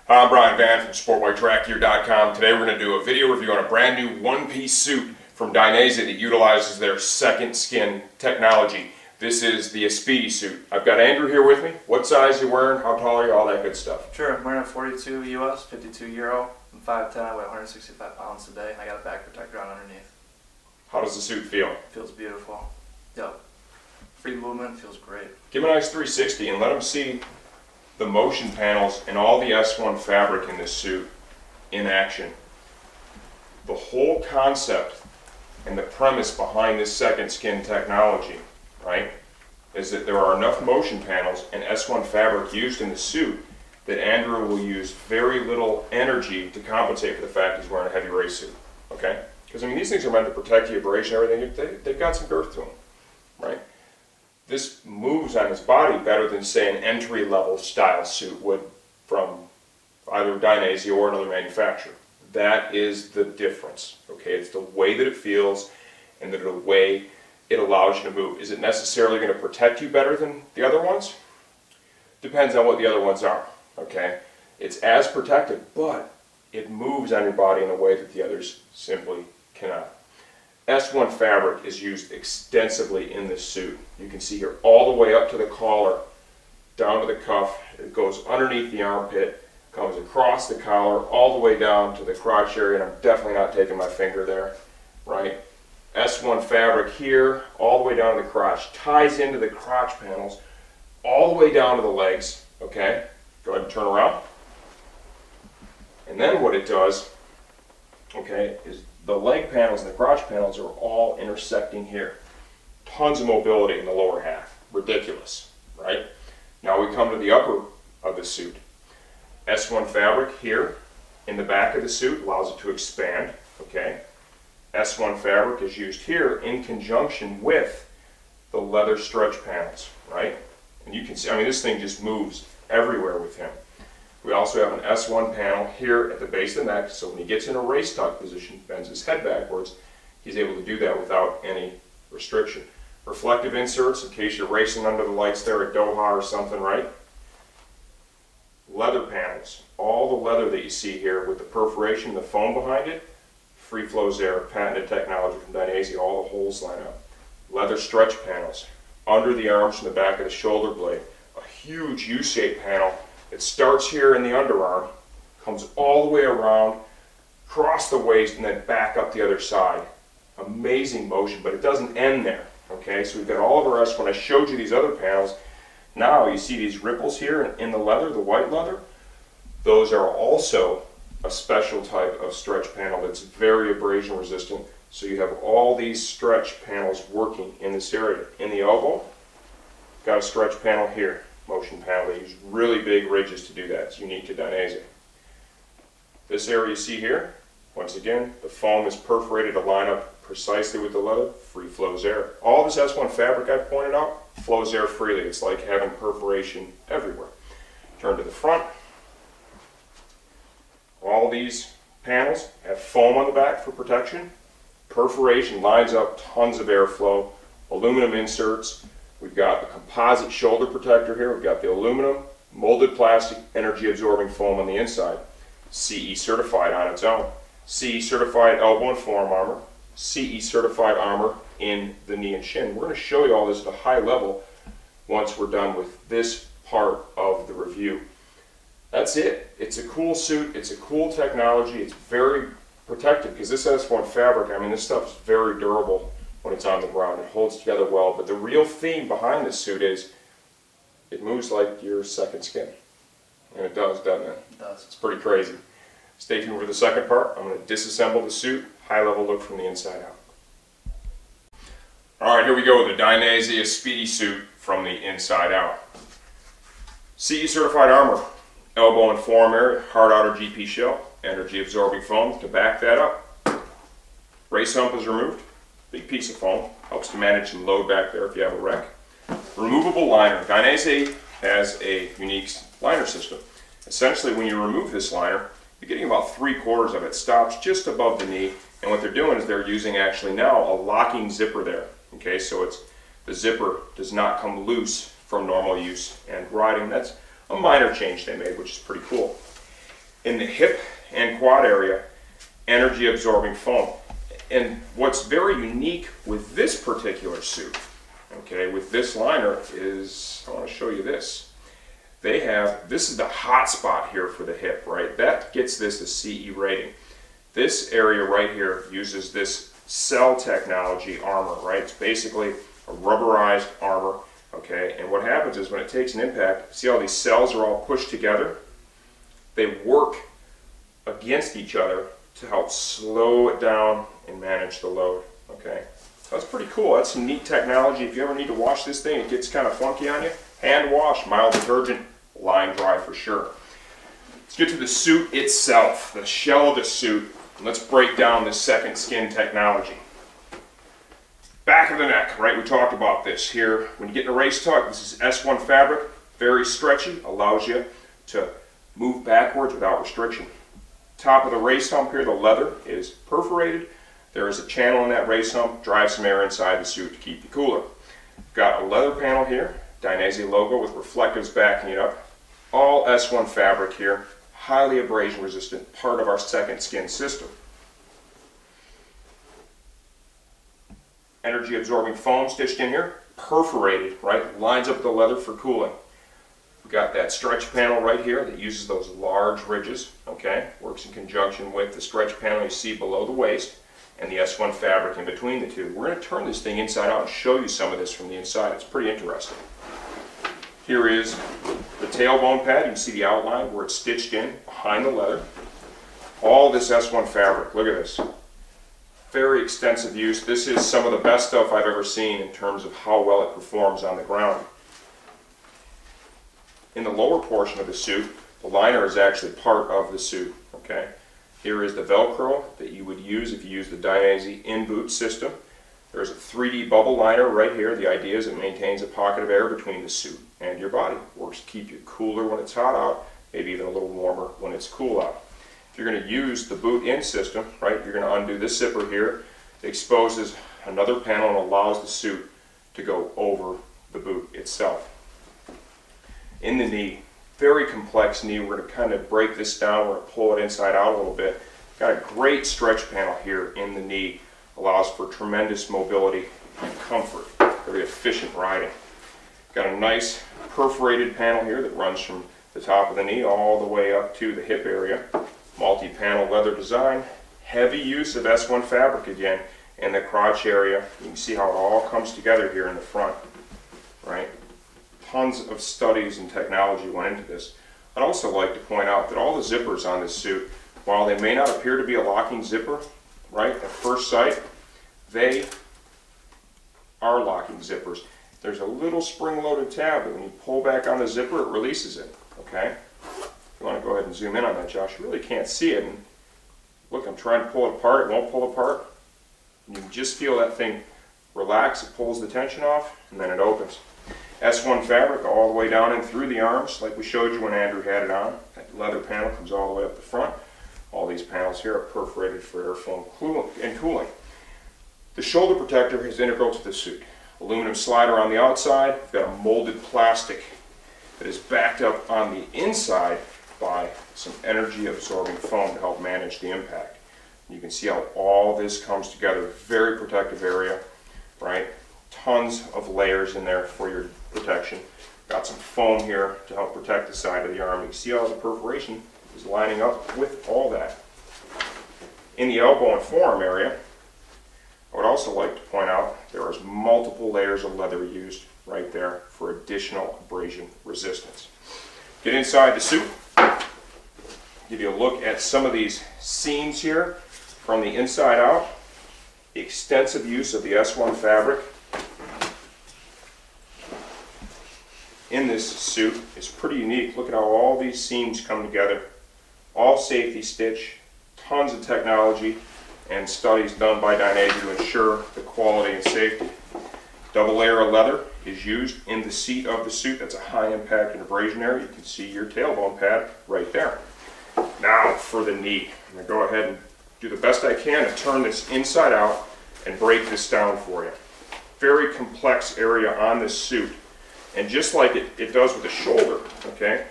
Hi, I'm Brian Van from SportBikeTrackGear.com. Today we're going to do a video review on a brand new one-piece suit from Dainese that utilizes their second skin technology. This is the Aspide suit. I've got Andrew here with me. What size are you wearing? How tall are you? All that good stuff. Sure, I'm wearing a 42 US, 52 Euro. I'm 5'10", I weigh 165 pounds today, and I got a back protector on underneath. How does the suit feel? Feels beautiful. Yep. Free movement, feels great. Give him a nice 360 and let him see the motion panels and all the S1 fabric in this suit in action. The whole concept and the premise behind this second skin technology, right, is that there are enough motion panels and S1 fabric used in the suit that Andrew will use very little energy to compensate for the fact he's wearing a heavy race suit, okay? Because I mean, these things are meant to protect the abrasion and everything. They've got some girth to them, right? This moves on his body better than, say, an entry-level style suit would from either Dainese or another manufacturer. That is the difference, okay? It's the way that it feels and the way it allows you to move. Is it necessarily going to protect you better than the other ones? Depends on what the other ones are, okay? It's as protective, but it moves on your body in a way that the others simply cannot. S1 fabric is used extensively in this suit. You can see here all the way up to the collar, down to the cuff. It goes underneath the armpit, comes across the collar, all the way down to the crotch area, and I'm definitely not taking my finger there, right? S1 fabric here, all the way down to the crotch, ties into the crotch panels, all the way down to the legs, okay? Go ahead and turn around. And then what it does, okay, is the leg panels and the crotch panels are all intersecting here. Tons of mobility in the lower half. Ridiculous, right? Now we come to the upper of the suit. S1 fabric here in the back of the suit allows it to expand, okay? S1 fabric is used here in conjunction with the leather stretch panels, right? And you can see, I mean, this thing just moves everywhere with him. We also have an S1 panel here at the base of the neck, so when he gets in a race tuck position, bends his head backwards, he's able to do that without any restriction. Reflective inserts in case you're racing under the lights there at Doha or something, right? Leather panels. All the leather that you see here with the perforation and the foam behind it, free flows air, patented technology from Dainese, all the holes line up. Leather stretch panels. Under the arms and the back of the shoulder blade. A huge U-shaped panel. It starts here in the underarm, comes all the way around, across the waist, and then back up the other side. Amazing motion, but it doesn't end there. Okay, so we've got all of our S. When I showed you these other panels, now you see these ripples here in the leather, the white leather. Those are also a special type of stretch panel that's very abrasion resistant. So you have all these stretch panels working in this area. In the elbow, got a stretch panel here. Motion panel. They use really big ridges to do that. It's unique to Dainese. This area you see here, once again, the foam is perforated to line up precisely with the leather. Free flows air. All this S1 fabric I've pointed out flows air freely. It's like having perforation everywhere. Turn to the front. All these panels have foam on the back for protection. Perforation lines up tons of airflow. Aluminum inserts. We've got the composite shoulder protector here. We've got the aluminum, molded plastic, energy absorbing foam on the inside. CE certified on its own. CE certified elbow and forearm armor. CE certified armor in the knee and shin. We're going to show you all this at a high level once we're done with this part of the review. That's it. It's a cool suit. It's a cool technology. It's very protective because this S1 fabric, I mean, this stuff is very durable. When it's on the ground, it holds together well, but the real theme behind this suit is it moves like your second skin. And it does, doesn't it? It does. It's pretty crazy. Stay tuned for the second part. I'm going to disassemble the suit, high level look from the inside out. Alright, here we go with the Dainese Aspide suit from the inside out. CE certified armor, elbow and forearm area, hard outer GP shell, energy absorbing foam to back that up. Race hump is removed. Big piece of foam, helps to manage some load back there if you have a wreck. Removable liner. Dainese has a unique liner system. Essentially, when you remove this liner, you're getting about 3/4 of it stops just above the knee, and what they're doing is they're using actually now a locking zipper there. Okay, so it's the zipper does not come loose from normal use and riding. That's a minor change they made, which is pretty cool. In the hip and quad area, energy absorbing foam. And what's very unique with this particular suit, okay, with this liner is, I want to show you this. They have, this is the hot spot here for the hip, right? That gets this a CE rating. This area right here uses this cell technology armor, right? It's basically a rubberized armor, okay? And what happens is when it takes an impact, see how these cells are all pushed together? They work against each other to help slow it down and manage the load, okay? That's pretty cool. That's some neat technology. If you ever need to wash this thing, it gets kind of funky on you, hand wash, mild detergent, line dry for sure. Let's get to the suit itself, the shell of the suit. Let's break down this second skin technology. Back of the neck, right? We talked about this here. When you get in a race tuck, this is S1 fabric, very stretchy, allows you to move backwards without restriction. Top of the race hump here, the leather is perforated. There is a channel in that race hump, drive some air inside the suit to keep you cooler. Got a leather panel here, Dainese logo with reflectives backing it up. All S1 fabric here, highly abrasion resistant, part of our second skin system. Energy absorbing foam stitched in here, perforated, right, lines up the leather for cooling. We've got that stretch panel right here that uses those large ridges, okay, works in conjunction with the stretch panel you see below the waist and the S1 fabric in between the two. We're going to turn this thing inside out and show you some of this from the inside. It's pretty interesting. Here is the tailbone pad. You can see the outline where it's stitched in behind the leather. All this S1 fabric, look at this. Very extensive use. This is some of the best stuff I've ever seen in terms of how well it performs on the ground. In the lower portion of the suit, the liner is actually part of the suit, okay? Here is the Velcro that you would use if you use the Dainese in-boot system. There's a 3D bubble liner right here. The idea is it maintains a pocket of air between the suit and your body. Works to keep you cooler when it's hot out, maybe even a little warmer when it's cool out. If you're going to use the boot-in system, right, you're going to undo this zipper here. It exposes another panel and allows the suit to go over the boot itself. In the knee, very complex knee. We're going to kind of break this down. We're going to pull it inside out a little bit. Got a great stretch panel here in the knee. Allows for tremendous mobility and comfort. Very efficient riding. Got a nice perforated panel here that runs from the top of the knee all the way up to the hip area. Multi-panel leather design. Heavy use of S1 fabric again in the crotch area. You can see how it all comes together here in the front, right? Tons of studies and technology went into this. I'd also like to point out that all the zippers on this suit, while they may not appear to be a locking zipper, right, at first sight, they are locking zippers. There's a little spring-loaded tab that when you pull back on the zipper, it releases it, okay? If you want to go ahead and zoom in on that, Josh, you really can't see it. And look, I'm trying to pull it apart. It won't pull apart. You can just feel that thing relax. It pulls the tension off, and then it opens. S1 fabric all the way down and through the arms, like we showed you when Andrew had it on. That leather panel comes all the way up the front. All these panels here are perforated for airflow and cooling. The shoulder protector is integral to the suit. Aluminum slider on the outside. We've got a molded plastic that is backed up on the inside by some energy absorbing foam to help manage the impact. You can see how all this comes together. Very protective area, right? Tons of layers in there for your protection. Got some foam here to help protect the side of the arm. You can see how the perforation is lining up with all that. In the elbow and forearm area, I would also like to point out there is multiple layers of leather used right there for additional abrasion resistance. Get inside the suit, give you a look at some of these seams here from the inside out. The extensive use of the S1 fabric in this suit is pretty unique. Look at how all these seams come together. All safety stitch, tons of technology and studies done by Dainese to ensure the quality and safety. Double layer of leather is used in the seat of the suit. That's a high impact and abrasion area. You can see your tailbone pad right there. Now for the knee. I'm going to go ahead and do the best I can to turn this inside out and break this down for you. Very complex area on this suit. And just like it does with the shoulder, okay,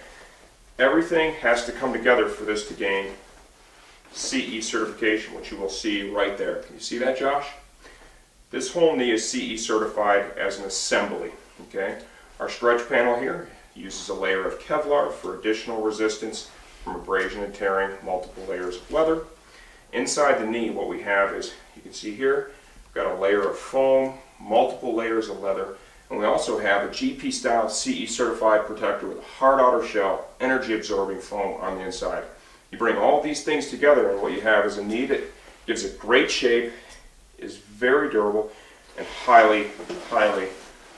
Everything has to come together for this to gain CE certification, which you will see right there. Can you see that, Josh? This whole knee is CE certified as an assembly. Okay? Our stretch panel here uses a layer of Kevlar for additional resistance from abrasion and tearing, multiple layers of leather. Inside the knee, what we have is, you can see here, we've got a layer of foam, multiple layers of leather, and we also have a GP style CE certified protector with a hard outer shell, energy absorbing foam on the inside. You bring all these things together and what you have is a knee that gives a great shape, is very durable, and highly, highly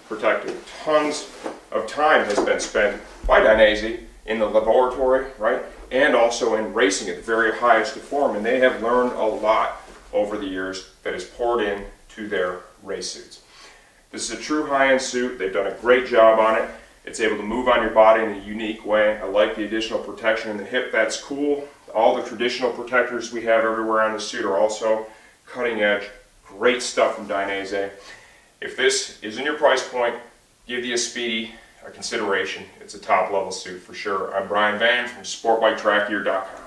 protected. Tons of time has been spent by Dainese in the laboratory, right, and also in racing at the very highest of form, and they have learned a lot over the years that is poured in to their race suits. This is a true high-end suit. They've done a great job on it. It's able to move on your body in a unique way. I like the additional protection in the hip. That's cool. All the traditional protectors we have everywhere on the suit are also cutting edge. Great stuff from Dainese. If this is in your price point, give the Aspide a consideration. It's a top level suit for sure. I'm Brian Van from SportBikeTrackGear.com.